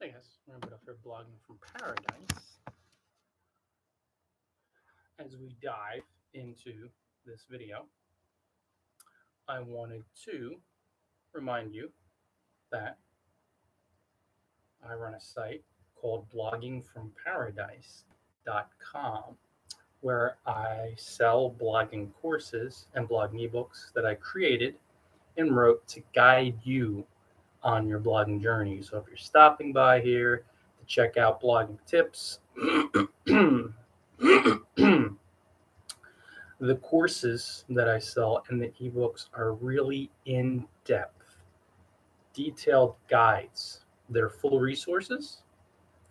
Hey guys, remember up here blogging from paradise. As we dive into this video, I wanted to remind you that I run a site called bloggingfromparadise.com where I sell blogging courses and blogging ebooks that I created and wrote to guide you on your blogging journey. So if you're stopping by here to check out blogging tips, the courses that I sell and the ebooks are really in depth, detailed guides. They're full resources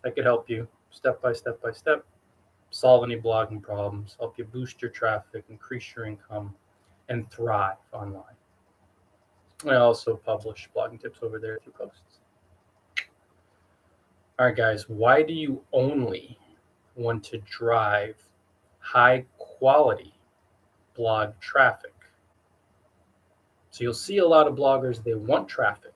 that could help you step by step solve any blogging problems, help you boost your traffic, increase your income, and thrive online. I also publish blogging tips over there through posts. All right, guys, why do you only want to drive high quality blog traffic? So you'll see a lot of bloggers, they want traffic.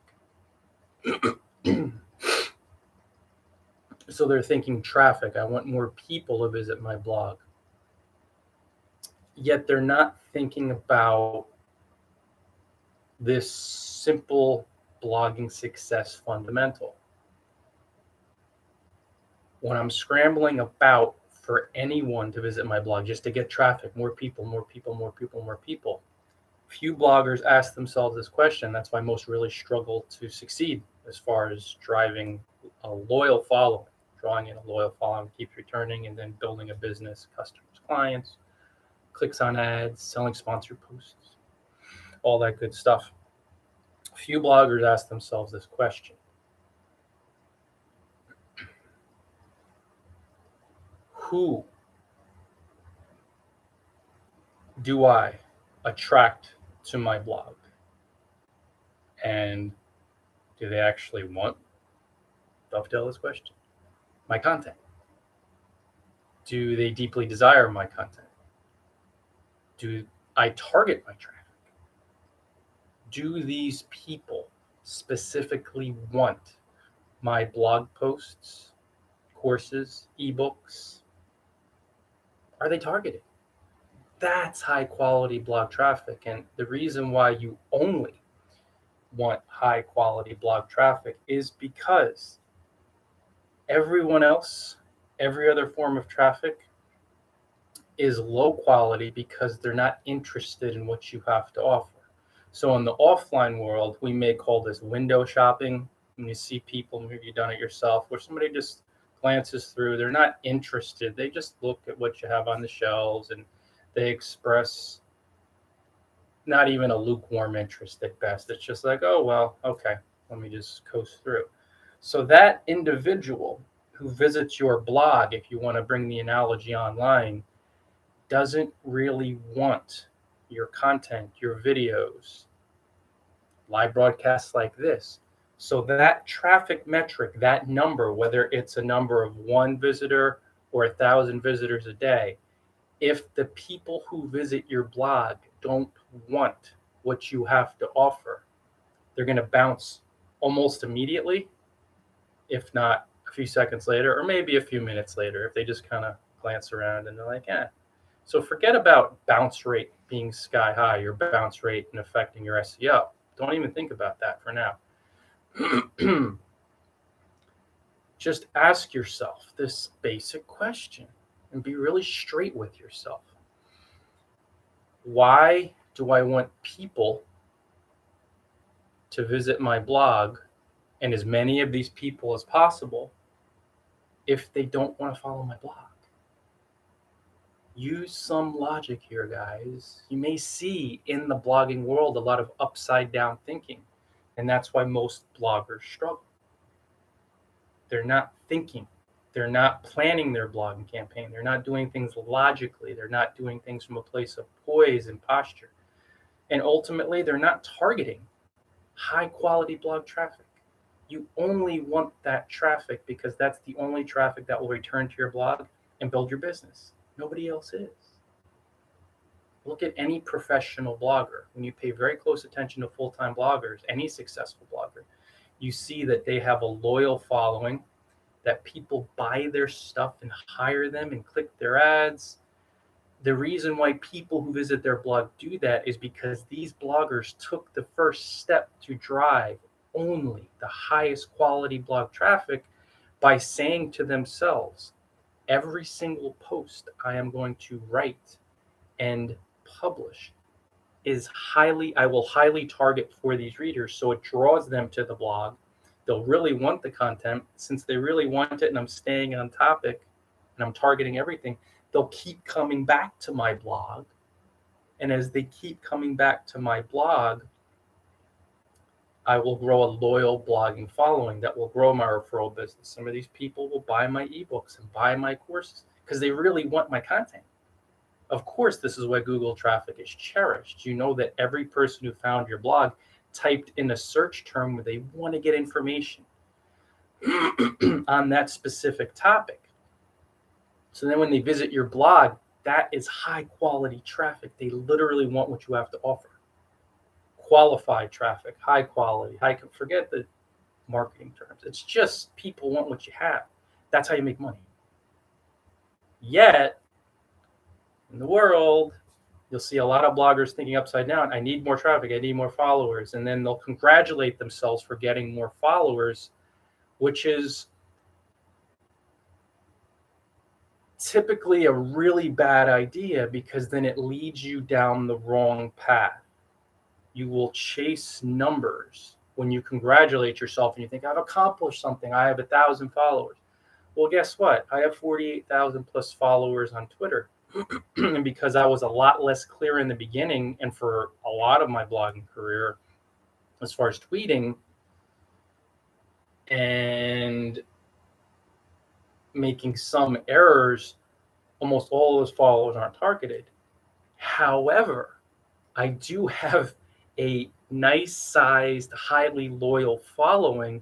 So they're thinking traffic, I want more people to visit my blog. Yet they're not thinking about this simple blogging success fundamental. When I'm scrambling about for anyone to visit my blog just to get traffic, more people, few bloggers ask themselves this question. That's why most really struggle to succeed as far as driving a loyal following, drawing in a loyal following, keeps returning, and then building a business, customers, clients, clicks on ads, selling sponsored posts, all that good stuff. Few bloggers ask themselves this question. Who do I attract to my blog? And do they actually want, dovetail this question, my content? Do they deeply desire my content? Do I target my traffic? Do these people specifically want my blog posts, courses, ebooks? Are they targeted? That's high quality blog traffic. And the reason why you only want high quality blog traffic is because everyone else, every other form of traffic is low quality because they're not interested in what you have to offer. So in the offline world, we may call this window shopping. When you see people, maybe you've done it yourself, where somebody just glances through, they're not interested. They just look at what you have on the shelves and they express not even a lukewarm interest at best. It's just like, oh, well, okay, let me just coast through. So that individual who visits your blog, if you want to bring the analogy online, doesn't really want your content, your videos, live broadcasts like this. So that traffic metric, that number, whether it's a number of one visitor or 1,000 visitors a day, if the people who visit your blog don't want what you have to offer, they're going to bounce almost immediately, if not a few seconds later, or maybe a few minutes later, if they just kind of glance around and they're like, eh. So forget about bounce rate being sky high, your bounce rate and affecting your SEO. Don't even think about that for now. Just ask yourself this basic question and be really straight with yourself. Why do I want people to visit my blog, and as many of these people as possible, if they don't want to follow my blog? Use some logic here, guys. You may see in the blogging world a lot of upside down thinking, and that's why most bloggers struggle. They're not thinking. They're not planning their blogging campaign. They're not doing things logically. They're not doing things from a place of poise and posture. And ultimately, they're not targeting high quality blog traffic. You only want that traffic because that's the only traffic that will return to your blog and build your business. Nobody else is. Look at any professional blogger. When you pay very close attention to full-time bloggers, any successful blogger, you see that they have a loyal following, that people buy their stuff and hire them and click their ads. The reason why people who visit their blog do that is because these bloggers took the first step to drive only the highest quality blog traffic by saying to themselves, every single post I am going to write and publish I will highly target for these readers. So it draws them to the blog. They'll really want the content. Since they really want it and I'm staying on topic and I'm targeting everything, they'll keep coming back to my blog. And as they keep coming back to my blog, I will grow a loyal blogging following that will grow my referral business. Some of these people will buy my ebooks and buy my courses because they really want my content. Of course, this is why Google traffic is cherished. You know that every person who found your blog typed in a search term where they want to get information on that specific topic. So then when they visit your blog, that is high quality traffic. They literally want what you have to offer. Qualified traffic, high quality, forget the marketing terms. It's just people want what you have. That's how you make money. Yet, in the world, you'll see a lot of bloggers thinking upside down. I need more traffic. I need more followers. And then they'll congratulate themselves for getting more followers, which is typically a really bad idea because then it leads you down the wrong path. You will chase numbers when you congratulate yourself and you think, I've accomplished something. I have 1,000 followers. Well, guess what? I have 48,000 plus followers on Twitter. And because I was a lot less clear in the beginning and for a lot of my blogging career, as far as tweeting and making some errors, almost all those followers aren't targeted. However, I do have a nice sized, highly loyal following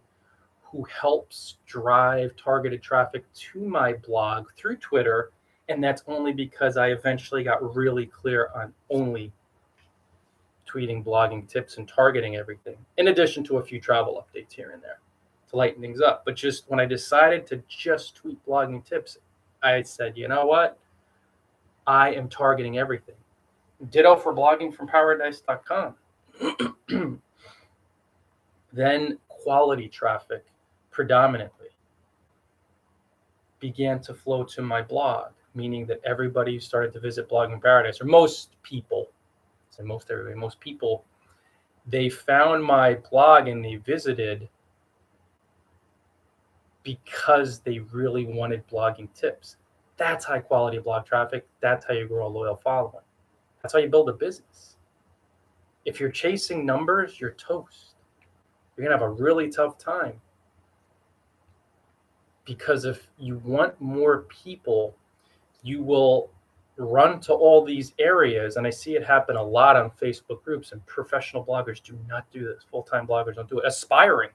who helps drive targeted traffic to my blog through Twitter. And that's only because I eventually got really clear on only tweeting blogging tips and targeting everything, in addition to a few travel updates here and there to lighten things up. But just when I decided to just tweet blogging tips, I said, you know what? I am targeting everything. Ditto for blogging from paradise.com. Then quality traffic predominantly began to flow to my blog, meaning that everybody who started to visit Blogging Paradise, or most people, they found my blog and they visited because they really wanted blogging tips. That's high quality blog traffic. That's how you grow a loyal following. That's how you build a business. If you're chasing numbers, you're toast. You're going to have a really tough time. Because if you want more people, you will run to all these areas. And I see it happen a lot on Facebook groups, and professional bloggers do not do this. Full-time bloggers don't do it. Aspiring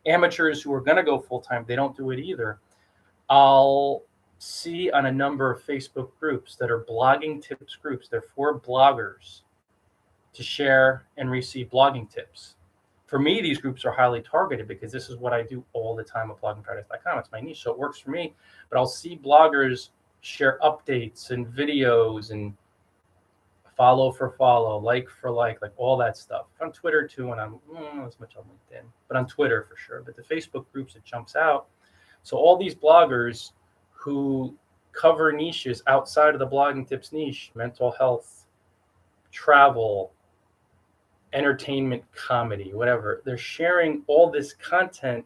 amateurs who are going to go full-time, they don't do it either. I'll see on a number of Facebook groups that are blogging tips groups. They're for bloggers to share and receive blogging tips. For me, these groups are highly targeted because this is what I do all the time at bloggingparadise.com. It's my niche, so it works for me. But I'll see bloggers share updates and videos and follow for follow, like for like all that stuff. On Twitter too, and I'm not as much on LinkedIn, but on Twitter for sure. But the Facebook groups, it jumps out. So all these bloggers who cover niches outside of the blogging tips niche, mental health, travel, entertainment, comedy, whatever, they're sharing all this content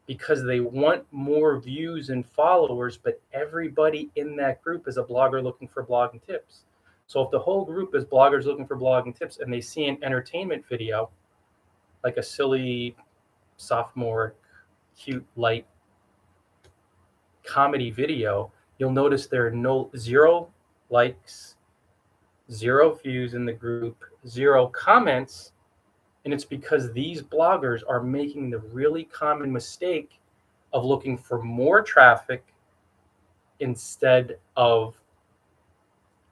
because they want more views and followers, but everybody in that group is a blogger looking for blogging tips. So if the whole group is bloggers looking for blogging tips and they see an entertainment video, like a silly, sophomore, cute, light comedy video, you'll notice there are zero likes, 0 views in the group, 0 comments. And it's because these bloggers are making the really common mistake of looking for more traffic instead of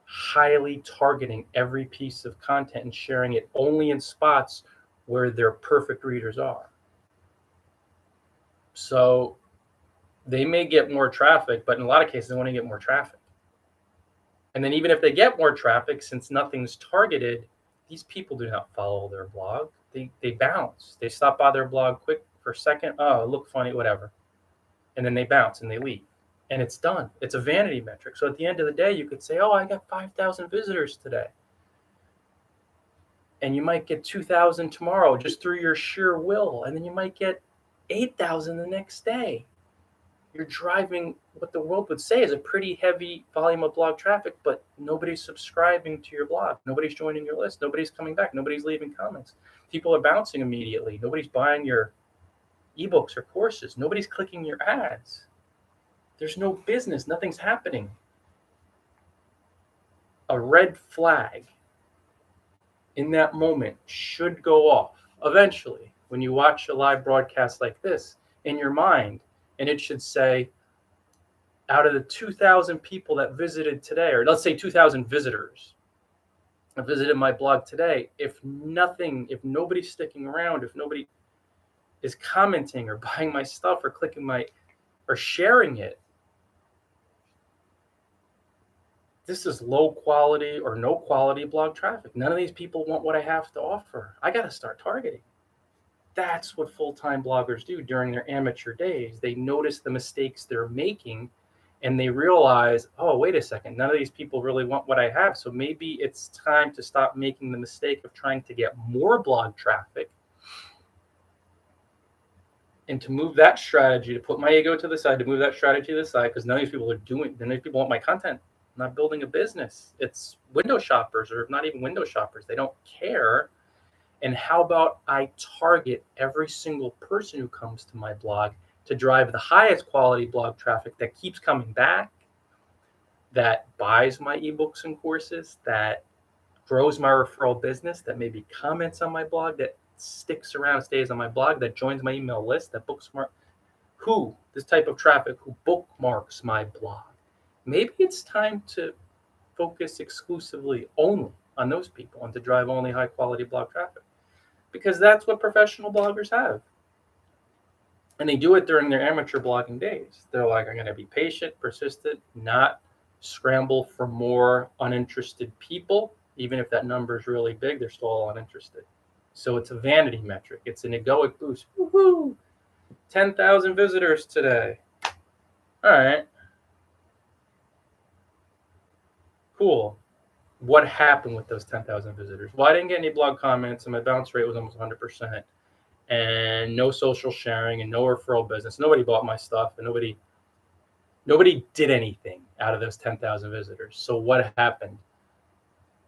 highly targeting every piece of content and sharing it only in spots where their perfect readers are. So they may get more traffic, but in a lot of cases, they want to get more traffic. And then even if they get more traffic, since nothing's targeted, these people do not follow their blog. They bounce. They stop by their blog quick for a second. Oh, it looked funny, whatever. And then they bounce and they leave. And it's done. It's a vanity metric. So at the end of the day, you could say, oh, I got 5,000 visitors today. And you might get 2,000 tomorrow just through your sheer will. And then you might get 8,000 the next day. You're driving what the world would say is a pretty heavy volume of blog traffic, but nobody's subscribing to your blog. Nobody's joining your list. Nobody's coming back. Nobody's leaving comments. People are bouncing immediately. Nobody's buying your ebooks or courses. Nobody's clicking your ads. There's no business. Nothing's happening. A red flag in that moment should go off eventually when you watch a live broadcast like this in your mind, and it should say, out of the 2,000 people that visited today, or let's say 2,000 visitors that visited my blog today, if nobody's sticking around, if nobody is commenting or buying my stuff or clicking or sharing it, this is low quality or no quality blog traffic. None of these people want what I have to offer. I got to start targeting. That's what full-time bloggers do during their amateur days. They notice the mistakes they're making and they realize, oh, wait a second, none of these people really want what I have. So maybe it's time to stop making the mistake of trying to get more blog traffic and to move that strategy, to put my ego to the side, to move that strategy to the side, because none of these people none of these people want my content. I'm not building a business. It's window shoppers, or not even window shoppers. They don't care. And how about I target every single person who comes to my blog to drive the highest quality blog traffic that keeps coming back, that buys my ebooks and courses, that grows my referral business, that maybe comments on my blog, that sticks around, stays on my blog, that joins my email list, that this type of traffic who bookmarks my blog. Maybe it's time to focus exclusively only on those people and to drive only high quality blog traffic, because that's what professional bloggers have. And they do it during their amateur blogging days. They're like, I'm going to be patient, persistent, not scramble for more uninterested people. Even if that number is really big, they're still uninterested. So it's a vanity metric. It's an egoic boost. Woohoo! 10,000 visitors today. All right. Cool. What happened with those 10,000 visitors? Well, I didn't get any blog comments, and my bounce rate was almost 100%. And no social sharing and no referral business. Nobody bought my stuff, and nobody did anything out of those 10,000 visitors. So what happened?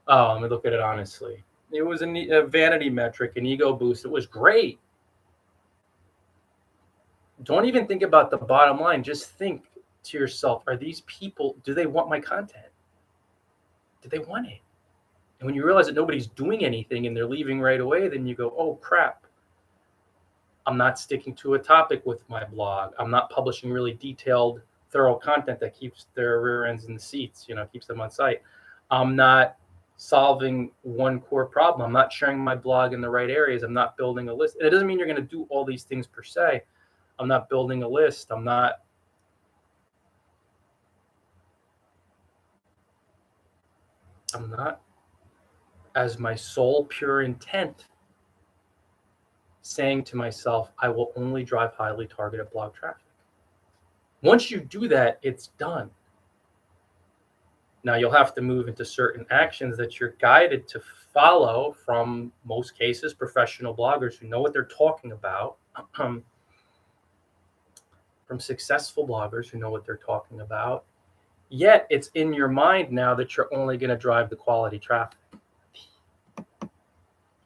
Oh, let me look at it honestly. It was a vanity metric, an ego boost. It was great. Don't even think about the bottom line. Just think to yourself, are these people, do they want my content? Do they want it? And when you realize that nobody's doing anything and they're leaving right away, then you go, oh, crap. I'm not sticking to a topic with my blog. I'm not publishing really detailed, thorough content that keeps their rear ends in the seats, keeps them on site. I'm not solving one core problem. I'm not sharing my blog in the right areas. I'm not building a list. And it doesn't mean you're going to do all these things per se. I'm not building a list. I'm not as my sole pure intent saying to myself, I will only drive highly targeted blog traffic. Once you do that, it's done. Now you'll have to move into certain actions that you're guided to follow from, most cases, professional bloggers who know what they're talking about, from successful bloggers who know what they're talking about. Yet it's in your mind now that you're only going to drive the quality traffic.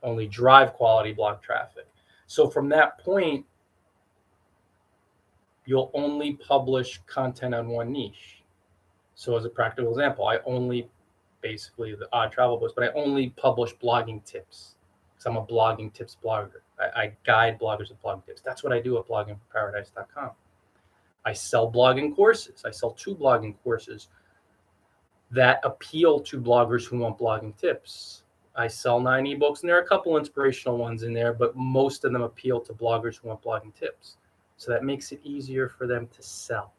Only drive quality blog traffic. So from that point, you'll only publish content on one niche. So as a practical example, I only, basically the Odd Travel Books, but I only publish blogging tips because I'm a blogging tips blogger. I guide bloggers with blogging tips. That's what I do at bloggingforparadise.com. I sell blogging courses. I sell 2 blogging courses that appeal to bloggers who want blogging tips. I sell 9 ebooks, and there are a couple inspirational ones in there, but most of them appeal to bloggers who want blogging tips. So that makes it easier for them to sell.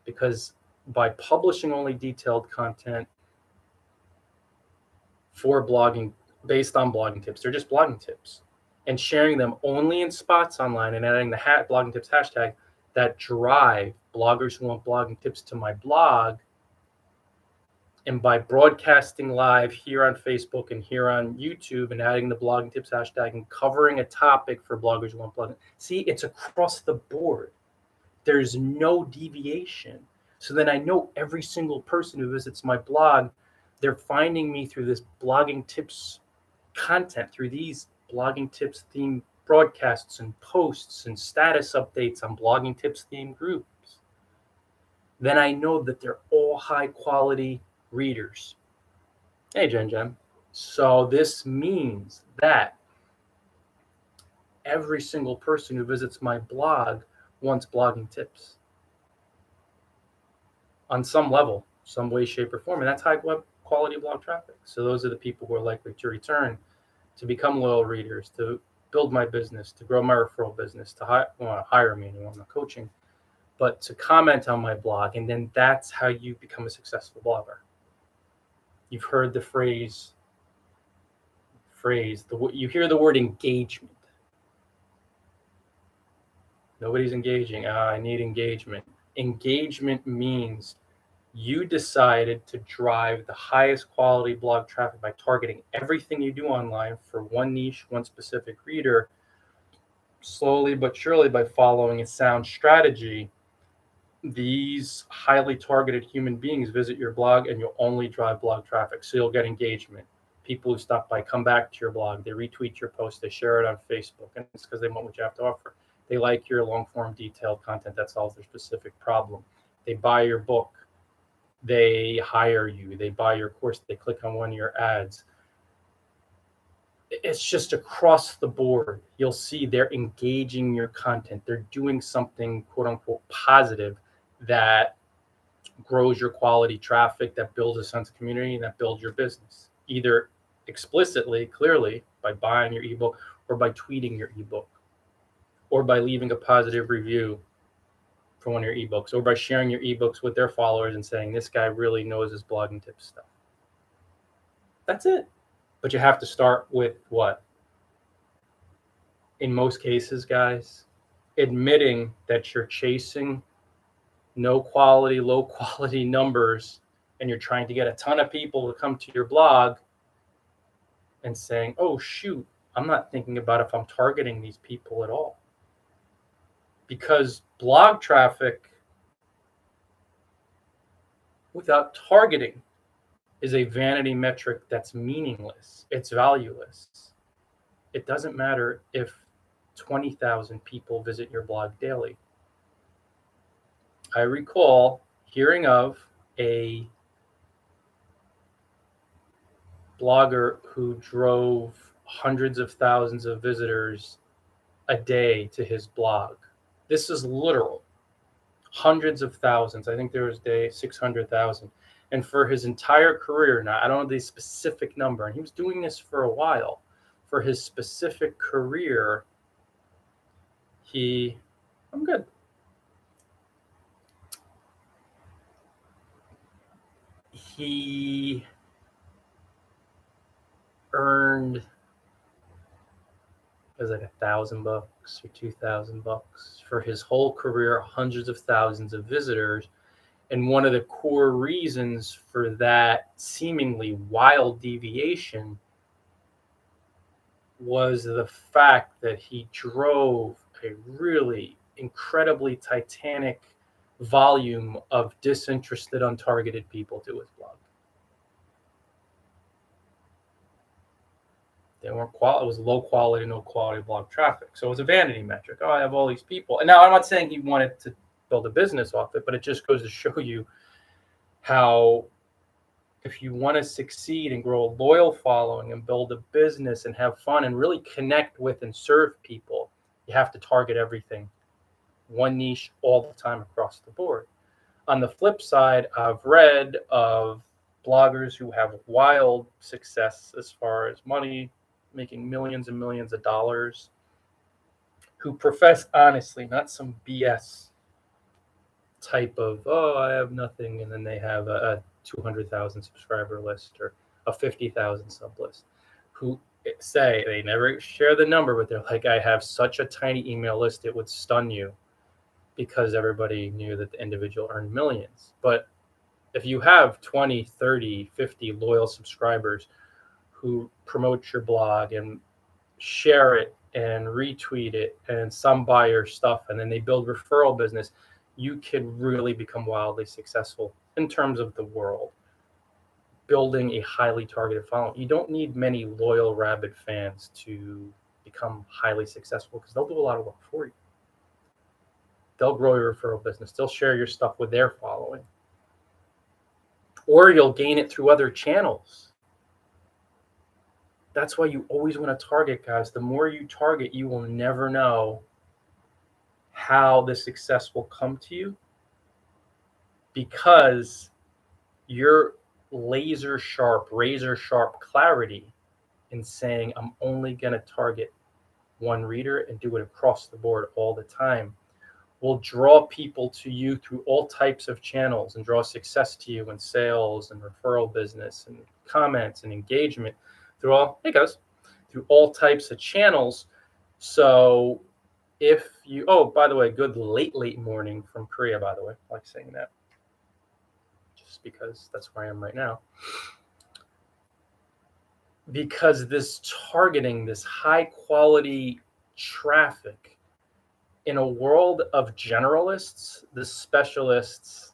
Because by publishing only detailed content for blogging, based on blogging tips, they're just blogging tips, and sharing them only in spots online and adding the blogging tips hashtag that drive bloggers who want blogging tips to my blog. And by broadcasting live here on Facebook and here on YouTube and adding the blogging tips hashtag and covering a topic for bloggers who want blogging, see, it's across the board. There's no deviation. So then I know every single person who visits my blog, they're finding me through this blogging tips content, through these blogging tips themed broadcasts and posts and status updates on blogging tips themed groups. Then I know that they're all high quality readers. Hey, Jen. So this means that every single person who visits my blog wants blogging tips on some level, some way, shape, or form. And that's high quality blog traffic. So those are the people who are likely to return, to become loyal readers, to build my business, to grow my referral business, to hire me and want my coaching, but to comment on my blog. And then that's how you become a successful blogger. You've heard the phrase, you hear the word engagement. Nobody's engaging. I need engagement. Engagement means you decided to drive the highest quality blog traffic by targeting everything you do online for one niche, one specific reader, slowly but surely by following a sound strategy. These highly targeted human beings visit your blog and you'll only drive blog traffic. So you'll get engagement. People who stop by come back to your blog, they retweet your post, they share it on Facebook, and it's because they want what you have to offer. They like your long form detailed content that solves their specific problem. They buy your book, they hire you, they buy your course, they click on one of your ads. It's just across the board. You'll see they're engaging your content. They're doing something quote unquote positive that grows your quality traffic, that builds a sense of community, and that builds your business, either explicitly, clearly, by buying your ebook, or by tweeting your ebook, or by leaving a positive review for one of your ebooks, or by sharing your ebooks with their followers and saying, this guy really knows his blogging tips stuff. That's it. But you have to start with what? In most cases, guys, admitting that you're chasing no quality, low quality numbers, and you're trying to get a ton of people to come to your blog, and saying, oh, shoot, I'm not thinking about if I'm targeting these people at all. Because blog traffic without targeting is a vanity metric that's meaningless. It's valueless. It doesn't matter if 20,000 people visit your blog daily. I recall hearing of a blogger who drove hundreds of thousands of visitors a day to his blog. This is literal. Hundreds of thousands. I think there was a day 600,000. And for his entire career, now I don't know the specific number, and he was doing this for a while. For his specific career, I'm good. He earned, it was like $1,000 or $2,000 for his whole career, hundreds of thousands of visitors. And one of the core reasons for that seemingly wild deviation was the fact that he drove a really incredibly titanic volume of disinterested, untargeted people to his blog. They weren't it was low quality, no quality blog traffic. So it was a vanity metric. Oh, I have all these people. And now I'm not saying he wanted to build a business off it, but it just goes to show you how if you want to succeed and grow a loyal following and build a business and have fun and really connect with and serve people, you have to target everything, one niche all the time across the board. On the flip side, I've read of bloggers who have wild success as far as money, making millions and millions of dollars, who profess honestly, not some BS type of, oh, I have nothing, and then they have a 200,000 subscriber list or a 50,000 sub list, who say they never share the number, but they're like, I have such a tiny email list, it would stun you, because everybody knew that the individual earned millions. But if you have 20, 30, 50 loyal subscribers who promote your blog and share it and retweet it, and some buy your stuff, and then they build referral business, you can really become wildly successful in terms of the world, building a highly targeted following. You don't need many loyal rabid fans to become highly successful, because they'll do a lot of work for you. They'll grow your referral business. They'll share your stuff with their following. Or you'll gain it through other channels. That's why you always want to target, guys. The more you target, you will never know how the success will come to you, because your razor sharp clarity in saying, I'm only going to target one reader and do it across the board all the time, will draw people to you through all types of channels, and draw success to you in sales and referral business and comments and engagement through all types of channels. So if you, oh, by the way, good late morning from Korea, by the way. I like saying that just because that's where I am right now. Because this targeting, this high quality traffic, in a world of generalists, the specialists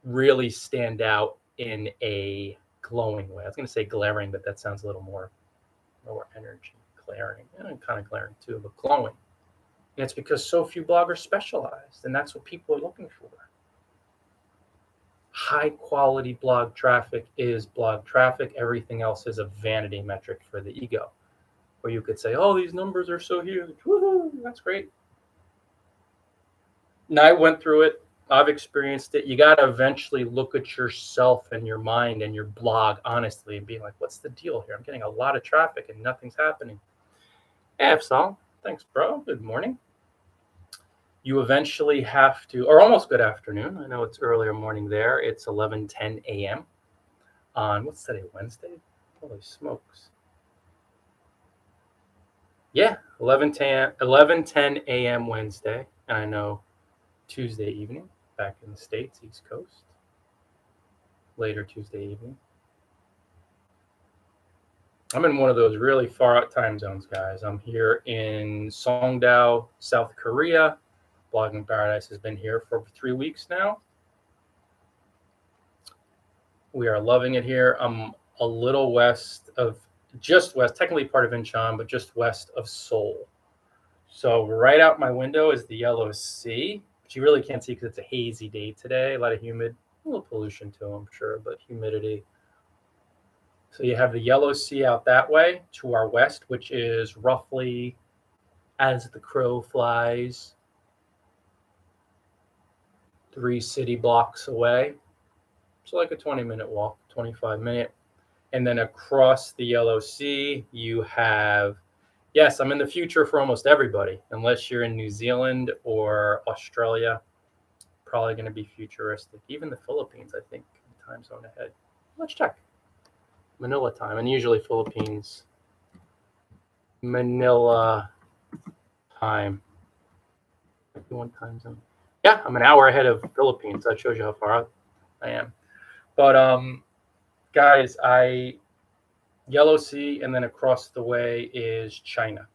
really stand out in a glowing way. I was going to say glaring, but that sounds a little more energy. Glaring, and kind of glaring too, but glowing. And it's because so few bloggers specialized, and that's what people are looking for. High quality blog traffic is blog traffic. Everything else is a vanity metric for the ego. Or you could say, oh, these numbers are so huge. Woohoo, that's great. And I went through it. I've experienced it. You got to eventually look at yourself and your mind and your blog honestly and be like, what's the deal here? I'm getting a lot of traffic and nothing's happening. Hey, Sal. Thanks, bro. Good morning. You eventually have to, or almost good afternoon. I know it's earlier morning there. It's 11:10 a.m. on, what's today, Wednesday? Holy smokes. Yeah, 11:10 a.m. Wednesday. And I know Tuesday evening, back in the States, East Coast. Later Tuesday evening. I'm in one of those really far out time zones, guys. I'm here in Songdo, South Korea. Blogging Paradise has been here for 3 weeks now. We are loving it here. I'm a little technically part of Incheon, but just west of Seoul. So right out my window is the Yellow Sea, which you really can't see because it's a hazy day today. A lot of a little pollution too, I'm sure, but humidity. So you have the Yellow Sea out that way to our west, which is roughly, as the crow flies, 3 city blocks away. So like a 20-minute walk, 25-minute. And then across the Yellow Sea, you have, yes, I'm in the future for almost everybody, unless you're in New Zealand or Australia, probably going to be futuristic. Even the Philippines, I think, time zone ahead. Let's check. Manila time, and usually Philippines, Manila time. One time zone. Yeah, I'm an hour ahead of Philippines. That shows you how far out I am. But guys, Yellow Sea, and then across the way is China.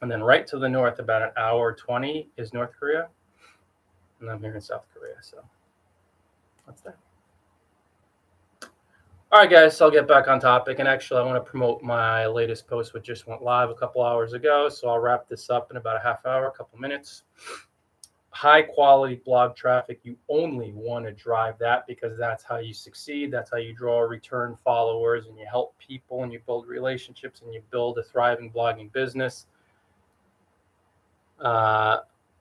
And then right to the north, about an hour 20, is North Korea. And I'm here in South Korea, so that's that. All right, guys, so I'll get back on topic. And actually, I want to promote my latest post, which just went live a couple hours ago. So I'll wrap this up in about a half hour, a couple minutes. High quality blog traffic, you only want to drive that, because that's how you succeed. That's how you draw return followers, and you help people, and you build relationships, and you build a thriving blogging business.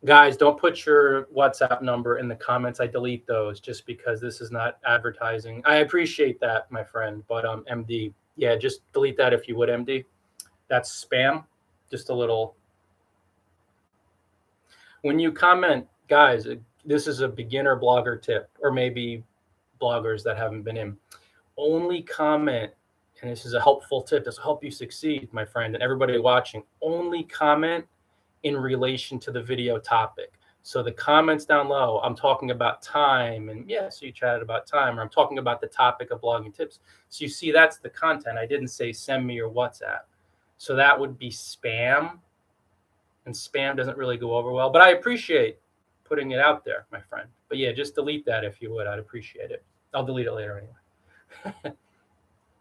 Guys, don't put your WhatsApp number in the comments. I delete those just because this is not advertising. I appreciate that, my friend, but MD, yeah, just delete that if you would, MD. That's spam. Just a little When you comment, guys, this is a beginner blogger tip, or maybe bloggers that haven't been in. Only comment, and this is a helpful tip. This will help you succeed, my friend, and everybody watching. Only comment in relation to the video topic. So the comments down low, I'm talking about time, and yes, you chatted about time, or I'm talking about the topic of blogging tips. So you see, that's the content. I didn't say send me your WhatsApp. So that would be spam, and spam doesn't really go over well, but I appreciate putting it out there, my friend. But yeah, just delete that if you would. I'd appreciate it. I'll delete it later anyway.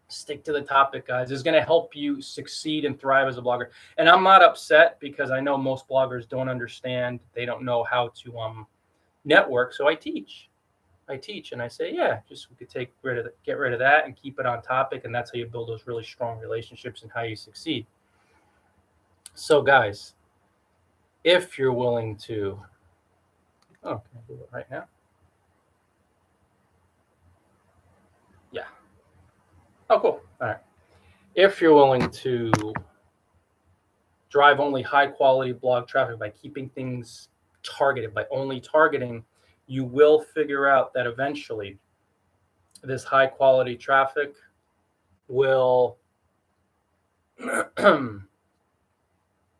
Stick to the topic, guys. It's going to help you succeed and thrive as a blogger. And I'm not upset because I know most bloggers don't understand. They don't know how to network. So I teach, and I say, yeah, just we could get rid of that and keep it on topic. And that's how you build those really strong relationships and how you succeed. So guys, if you're willing to, can I do it right now? Yeah. Oh, cool. All right. If you're willing to drive only high quality blog traffic by keeping things targeted, by only targeting, you will figure out that eventually this high quality traffic will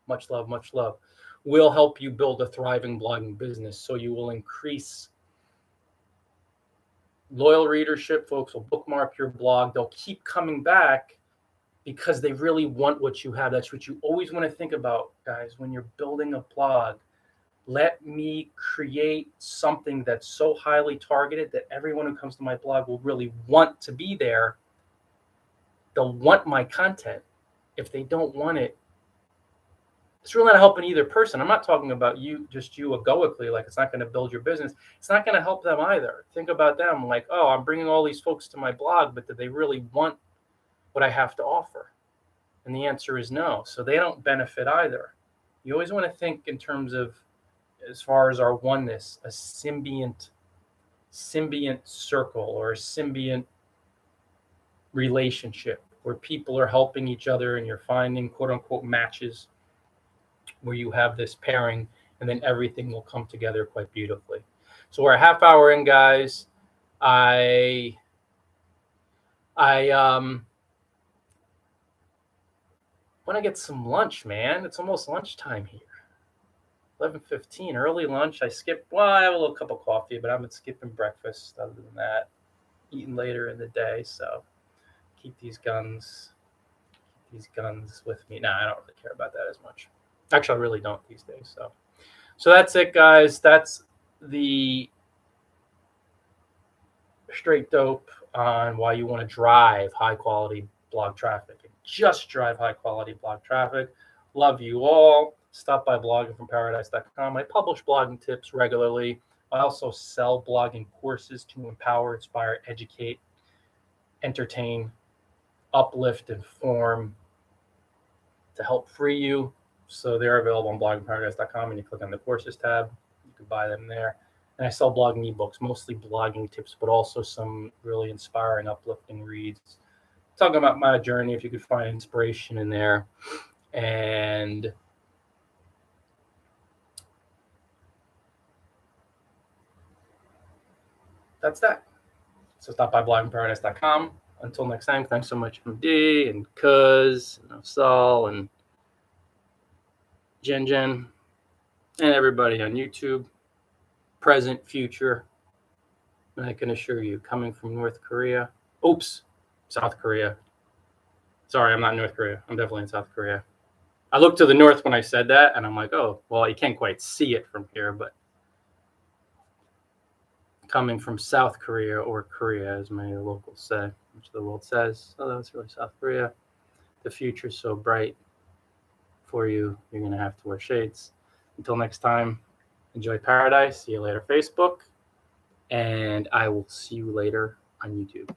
much love, will help you build a thriving blogging business. So you will increase loyal readership. Folks will bookmark your blog. They'll keep coming back because they really want what you have. That's what you always want to think about, guys, when you're building a blog. Let me create something that's so highly targeted that everyone who comes to my blog will really want to be there. They'll want my content. If they don't want it, it's really not helping either person. I'm not talking about you egoically, like it's not going to build your business. It's not going to help them either. Think about them like, oh, I'm bringing all these folks to my blog, but do they really want what I have to offer? And the answer is no. So they don't benefit either. You always want to think in terms of, as far as our oneness, a symbiont circle or a symbiont relationship where people are helping each other and you're finding quote unquote matches where you have this pairing, and then everything will come together quite beautifully. So we're a half hour in, guys. I want to get some lunch, man. It's almost lunchtime here. 11:15, early lunch. I have a little cup of coffee, but I've been skipping breakfast. Other than that, eating later in the day. So keep these guns with me. Nah, I don't really care about that as much. Actually, I really don't these days. So that's it, guys. That's the straight dope on why you want to drive high quality blog traffic. Just drive high quality blog traffic. Love you all. Stop by bloggingfromparadise.com. I publish blogging tips regularly. I also sell blogging courses to empower, inspire, educate, entertain, uplift, inform, to help free you. So they're available on bloggingfromparadise.com, and you click on the courses tab. You can buy them there. And I sell blogging ebooks, mostly blogging tips, but also some really inspiring, uplifting reads. Talking about my journey, if you could find inspiration in there. And that's that. So stop by bloggingfromparadise.com. Until next time, thanks so much, MD and Cuz and Saul and Jen, and everybody on YouTube, present, future. And I can assure you, coming from South Korea. Sorry, I'm not in North Korea. I'm definitely in South Korea. I looked to the north when I said that, and I'm like, oh, well, you can't quite see it from here, but coming from South Korea, or Korea, as many locals say, which the world says, although it's really South Korea. The future's so bright for you, you're going to have to wear shades. Until next time, enjoy paradise. See you later, Facebook. And I will see you later on YouTube.